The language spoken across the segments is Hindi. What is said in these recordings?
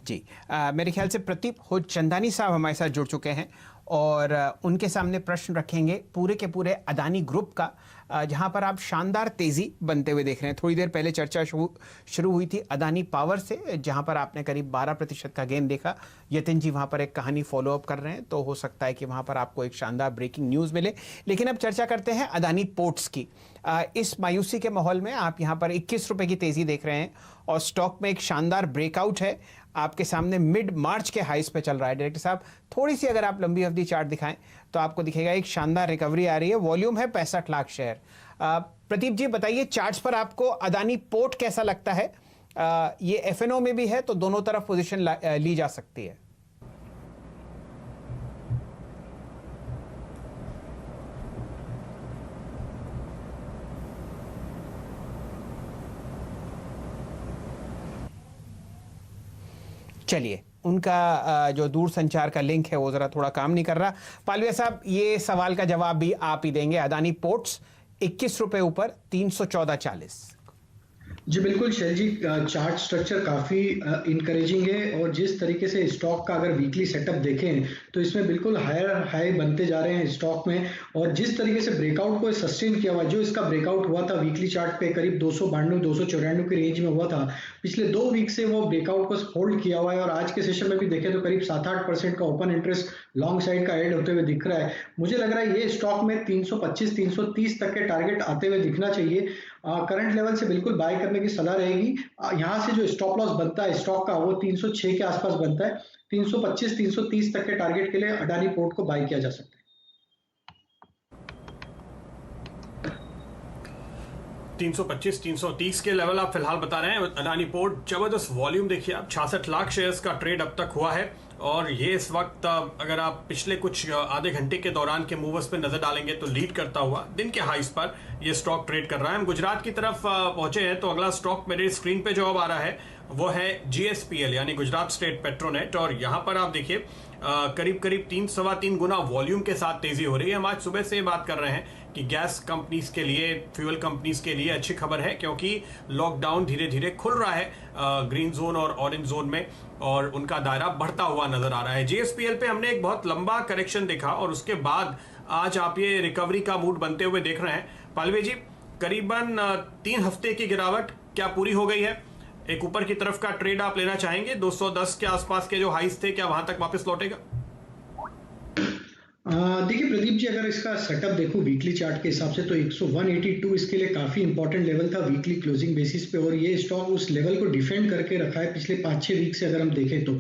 जी। मेरे ख्याल से प्रदीप होचंदानी साहब हमारे साथ जुड़ चुके हैं और उनके सामने प्रश्न रखेंगे पूरे के पूरे अदानी ग्रुप का, जहां पर आप शानदार तेजी बनते हुए देख रहे हैं। थोड़ी देर पहले चर्चा शुरू हुई थी अदानी पावर से, जहां पर आपने करीब 12% का गेन देखा। यतिन जी वहां पर एक कहानी फॉलो अप कर रहे हैं, तो हो सकता है कि वहां पर आपको एक शानदार ब्रेकिंग न्यूज मिले। लेकिन अब चर्चा करते हैं अदानी पोर्ट्स की। इस मायूसी के माहौल में आप यहां पर 21 रुपए की तेजी देख रहे हैं और स्टॉक में एक शानदार ब्रेकआउट है आपके सामने, मिड मार्च के हाइस पे चल रहा है। डायरेक्टर साहब, थोड़ी सी अगर आप लंबी अवधि चार्ट दिखाएं तो आपको दिखेगा एक शानदार रिकवरी आ रही है। वॉल्यूम है 65 लाख शेयर। प्रदीप जी बताइए, चार्ट्स पर आपको अदानी पोर्ट कैसा लगता है? ये एफएनओ में भी है तो दोनों तरफ पोजीशन ली जा सकती है। चलिए, उनका जो दूर संचार का लिंक है वो जरा थोड़ा काम नहीं कर रहा। पालविया साहब, ये सवाल का जवाब भी आप ही देंगे। अदानी पोर्ट्स 21 रुपए ऊपर 314.40। जी बिल्कुल शैल जी, चार्ट स्ट्रक्चर काफ़ी इनकरेजिंग है और जिस तरीके से स्टॉक का अगर वीकली सेटअप देखें तो इसमें बिल्कुल हायर हाई बनते जा रहे हैं स्टॉक में। और जिस तरीके से ब्रेकआउट को सस्टेन किया हुआ, जो इसका ब्रेकआउट हुआ था वीकली चार्ट पे करीब 292 294 की रेंज में हुआ था, पिछले 2 वीक से वो ब्रेकआउट को होल्ड किया हुआ है। और आज के सेशन में भी देखें तो करीब 7-8% का ओपन इंटरेस्ट लॉन्ग साइड का ऐड होते हुए दिख रहा है। मुझे लग रहा है ये स्टॉक में 325 330 तक के टारगेट आते हुए दिखना चाहिए। करंट लेवल से बिल्कुल बाय करने की सलाह रहेगी। यहां से जो स्टॉप लॉस बनता है स्टॉक का वो 306 के आसपास बनता है। 325 330 तक के टारगेट के लिए अडानी पोर्ट को बाय किया जा सकता है। 325 330 के लेवल आप फिलहाल बता रहे हैं। अडानी पोर्ट जबरदस्त वॉल्यूम देखिए आप, 66 लाख शेयर्स का ट्रेड अब तक हुआ है। और ये इस वक्त अगर आप पिछले कुछ आधे घंटे के दौरान के मूवर्स पे नजर डालेंगे तो लीड करता हुआ दिन के हाइस पर ये स्टॉक ट्रेड कर रहा है। हम गुजरात की तरफ पहुंचे हैं तो अगला स्टॉक मेरे स्क्रीन पे जो अब आ रहा है वो है GSPL यानी गुजरात स्टेट पेट्रोनेट। और यहां पर आप देखिए करीब करीब 3-3.25 गुना वॉल्यूम के साथ तेजी हो रही है। हम आज सुबह से बात कर रहे हैं कि गैस कंपनीज के लिए, फ्यूल कंपनीज के लिए अच्छी खबर है, क्योंकि लॉकडाउन धीरे धीरे खुल रहा है ग्रीन जोन और ऑरेंज जोन में और उनका दायरा बढ़ता हुआ नजर आ रहा है। GSPL पे हमने एक बहुत लंबा करेक्शन देखा और उसके बाद आज आप ये रिकवरी का मूड बनते हुए देख रहे हैं। पालवे जी, करीबन 3 हफ्ते की गिरावट क्या पूरी हो गई है? एक ऊपर की तरफ का ट्रेड आप लेना चाहेंगे? 210 के आसपास के जो हाइस थे, क्या वहां तक वापस लौटेगा? देखिए प्रदीप जी, अगर इसका सेटअप देखो वीकली चार्ट के हिसाब से तो 182 इसके लिए काफी इंपॉर्टेंट लेवल था वीकली क्लोजिंग बेसिस पे। और ये स्टॉक उस लेवल को डिफेंड करके रखा है पिछले 5-6 वीक से। अगर हम देखें तो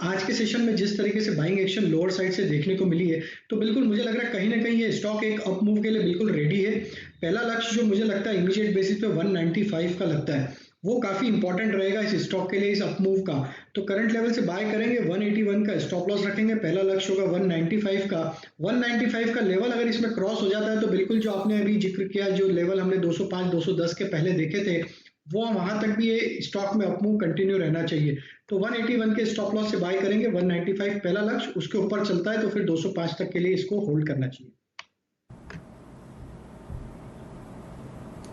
आज के सेशन में जिस तरीके से बाइंग एक्शन लोअर साइड से देखने को मिली है तो बिल्कुल मुझे लग रहा है कहीं ना कहीं ये स्टॉक एक अप मूव के लिए बिल्कुल रेडी है। पहला लक्ष्य जो मुझे लगता है इमीडिएट बेसिस पे 195 का लगता है, वो काफी इंपॉर्टेंट रहेगा इस स्टॉक के लिए, इस अप मूव का। तो करंट लेवल से बाय करेंगे, 181 का स्टॉप लॉस रखेंगे, पहला लक्ष्य होगा 195 का। 195 का लेवल अगर इसमें क्रॉस हो जाता है तो बिल्कुल जो आपने अभी जिक्र किया, जो लेवल हमने 205 210 के पहले देखे थे, वो वहां तक भी ये स्टॉक में अपमूव कंटिन्यू रहना चाहिए। तो 181 के स्टॉप लॉस से बाय करेंगे, 195 पहला लक्ष्य, उसके ऊपर चलता है तो फिर 205 तक के लिए इसको होल्ड करना चाहिए।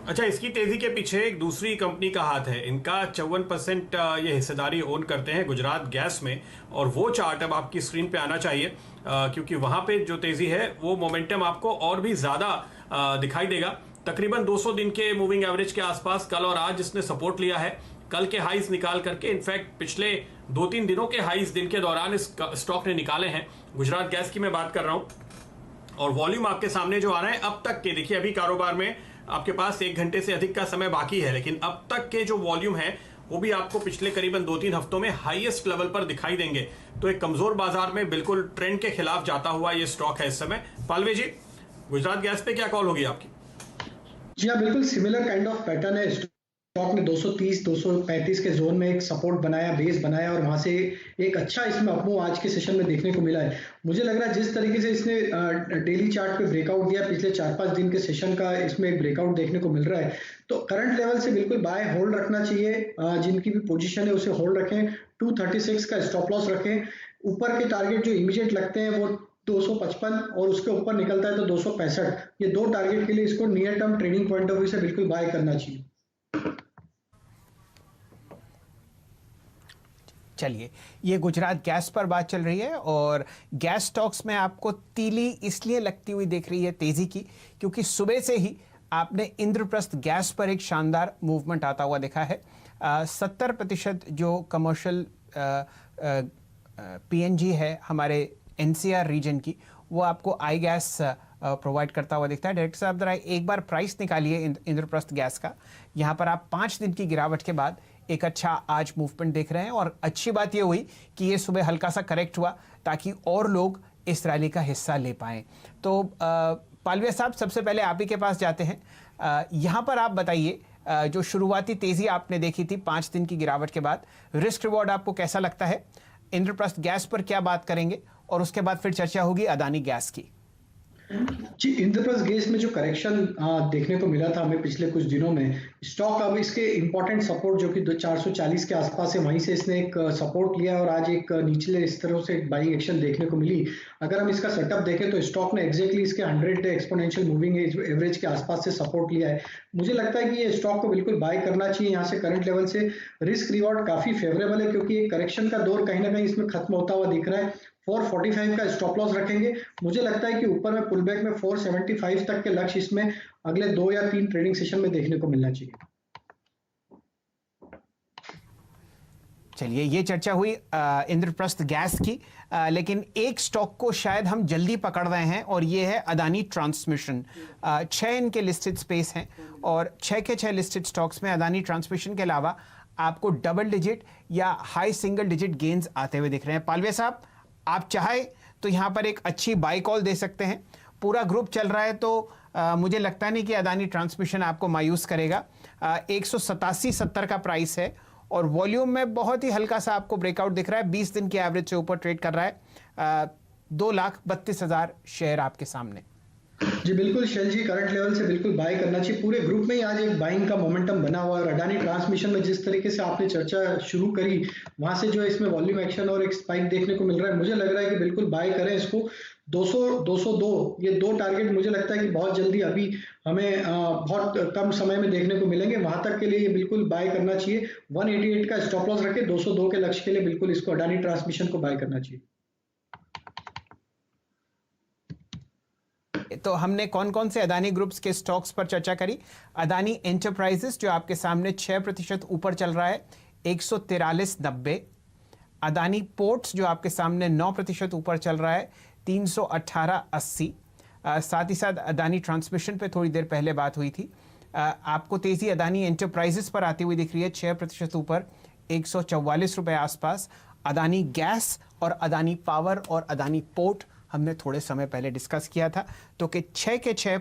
अच्छा, इसकी तेजी के पीछे एक दूसरी कंपनी का हाथ है। इनका 54% ये हिस्सेदारी ओन करते हैं गुजरात गैस में, और वो चार्ट अब आपकी स्क्रीन पे आना चाहिए क्योंकि वहां पे जो तेजी है वो मोमेंटम आपको और भी ज्यादा दिखाई देगा। तकरीबन 200 दिन के मूविंग एवरेज के आसपास कल और आज इसने सपोर्ट लिया है। कल के हाइस निकाल करके, इनफैक्ट पिछले 2-3 दिनों के हाइस दिन के दौरान इस स्टॉक ने निकाले हैं। गुजरात गैस की मैं बात कर रहा हूं और वॉल्यूम आपके सामने जो आ रहा है अब तक के, देखिए अभी कारोबार में आपके पास 1 घंटे से अधिक का समय बाकी है, लेकिन अब तक के जो वॉल्यूम है वो भी आपको पिछले करीबन 2-3 हफ्तों में हाईएस्ट लेवल पर दिखाई देंगे। तो एक कमजोर बाजार में बिल्कुल ट्रेंड के खिलाफ जाता हुआ ये स्टॉक है इस समय। पालवे जी, गुजरात गैस पे क्या कॉल होगी आपकी? जी हाँ, बिल्कुल सिमिलर काइंड ऑफ पैटर्न है। स्टॉक ने 230 235 के जोन में एक सपोर्ट बनाया, बेस बनाया और वहां से एक अच्छा इसमें अपमूव आज के सेशन में देखने को मिला है। मुझे लग रहा है जिस तरीके से इसने डेली चार्ट पे ब्रेकआउट दिया पिछले 4-5 दिन के सेशन का, इसमें एक ब्रेकआउट देखने को मिल रहा है। तो करंट लेवल से बिल्कुल बाय होल्ड रखना चाहिए। जिनकी भी पोजीशन है उसे होल्ड रखें, 236 का स्टॉप लॉस रखें। ऊपर के टारगेट जो इमीडिएट लगते हैं वो 255 और उसके ऊपर निकलता है तो 265। ये 2 टारगेट के लिए इसको near term trading point of view से बिल्कुल बाय करना चाहिए। चलिए, ये गुजरात गैस पर बात चल रही है और गैस स्टॉक्स में आपको तीली इसलिए लगती हुई दिख रही है तेजी की, क्योंकि सुबह से ही आपने इंद्रप्रस्थ गैस पर एक शानदार मूवमेंट आता हुआ देखा है। 70% जो कमर्शियल पीएनजी है हमारे एनसीआर रीजन की, वो आपको आई गैस प्रोवाइड करता हुआ दिखता है। डायरेक्टर साहब जरा एक बार प्राइस निकालिए इंद्रप्रस्थ गैस का। यहाँ पर आप 5 दिन की गिरावट के बाद एक अच्छा आज मूवमेंट देख रहे हैं और अच्छी बात ये हुई कि ये सुबह हल्का सा करेक्ट हुआ ताकि और लोग इस रैली का हिस्सा ले पाएं। तो पालविया साहब, सबसे पहले आप ही के पास जाते हैं। यहाँ पर आप बताइए, जो शुरुआती तेजी आपने देखी थी 5 दिन की गिरावट के बाद, रिस्क रिवॉर्ड आपको कैसा लगता है? इंद्रप्रस्थ गैस पर क्या बात करेंगे और उसके बाद फिर चर्चा होगी अदानी गैस की। जी, इंद्रप्रस्थ गैस में जो करेक्शन देखने को मिला था हमें पिछले कुछ दिनों में, स्टॉक अब इसके इंपॉर्टेंट सपोर्ट जो कि 440 के आसपास है, वहीं से इसने एक सपोर्ट लिया और आज एक निचले स्तरों से एक बाइंग एक्शन देखने को मिली। अगर हम इसका सेटअप देखें तो स्टॉक ने एग्जैक्टली इसके 100 एक्सपोनेंशियल मूविंग एवरेज के आसपास से सपोर्ट लिया है। मुझे लगता है कि ये स्टॉक को बिल्कुल बाय करना चाहिए। यहाँ से करंट लेवल से रिस्क रिवॉर्ड काफी फेवरेबल है, क्योंकि एक करेक्शन का दौर कहीं ना कहीं इसमें खत्म होता हुआ दिख रहा है। 445 का स्टॉप लॉस रखेंगे। मुझे लगता है कि ऊपर में पुल बैक में 475 तक के लक्ष्य इसमें अगले 2 या 3 ट्रेडिंग सेशन में देखने को मिलना चाहिए। चलिए, ये चर्चा हुई इंद्रप्रस्थ गैस की, लेकिन एक स्टॉक को शायद हम जल्दी पकड़ रहे हैं और ये है अदानी ट्रांसमिशन। 6 इनके लिस्टेड स्पेस हैं और 6 के 6 लिस्टेड स्टॉक्स में अदानी ट्रांसमिशन के अलावा आपको डबल डिजिट या हाई सिंगल डिजिट गेन्स आते हुए दिख रहे हैं। पालवे साहब, आप चाहे तो यहाँ पर एक अच्छी बाई कॉल दे सकते हैं। पूरा ग्रुप चल रहा है तो मुझे लगता नहीं कि अदानी ट्रांसमिशन आपको मायूस करेगा। 187.70 का प्राइस है और वॉल्यूम में बहुत ही हल्का सा आपको ब्रेकआउट दिख रहा है। 20 दिन के एवरेज से ऊपर ट्रेड कर रहा है। 2,32,000 शेयर आपके सामने। जी बिल्कुल शैल जी, करंट लेवल से बिल्कुल बाय करना चाहिए। पूरे ग्रुप में ही आज एक बाइंग का मोमेंटम बना हुआ है और अडानी ट्रांसमिशन में जिस तरीके से आपने चर्चा शुरू करी, वहां से जो इसमें वॉल्यूम एक्शन और एक स्पाइक देखने को मिल रहा है, मुझे लग रहा है कि बिल्कुल बाय करें इसको। 200 202 ये 2 टारगेट मुझे लगता है कि बहुत जल्दी अभी हमें बहुत कम समय में देखने को मिलेंगे। वहां तक के लिए ये बिल्कुल बाय करना चाहिए। 188 का स्टॉप लॉस रखे, 202 के लक्ष्य के लिए बिल्कुल इसको अडानी ट्रांसमिशन को बाय करना चाहिए। तो हमने कौन कौन से अदानी ग्रुप्स के स्टॉक्स पर चर्चा करी। अदानी एंटरप्राइजेस जो आपके सामने 6% ऊपर चल रहा है, 143.90। अदानी पोर्ट्स जो आपके सामने 9% ऊपर चल रहा है, 318.80। साथ ही साथ अदानी ट्रांसमिशन पे थोड़ी देर पहले बात हुई थी। आपको तेजी अदानी एंटरप्राइजेस पर आती हुई दिख रही है, 6% ऊपर, 144 रुपये आसपास। अदानी गैस और अदानी पावर और अदानी पोर्ट हमने थोड़े समय पहले डिस्कस किया था, तो कि 6 के 6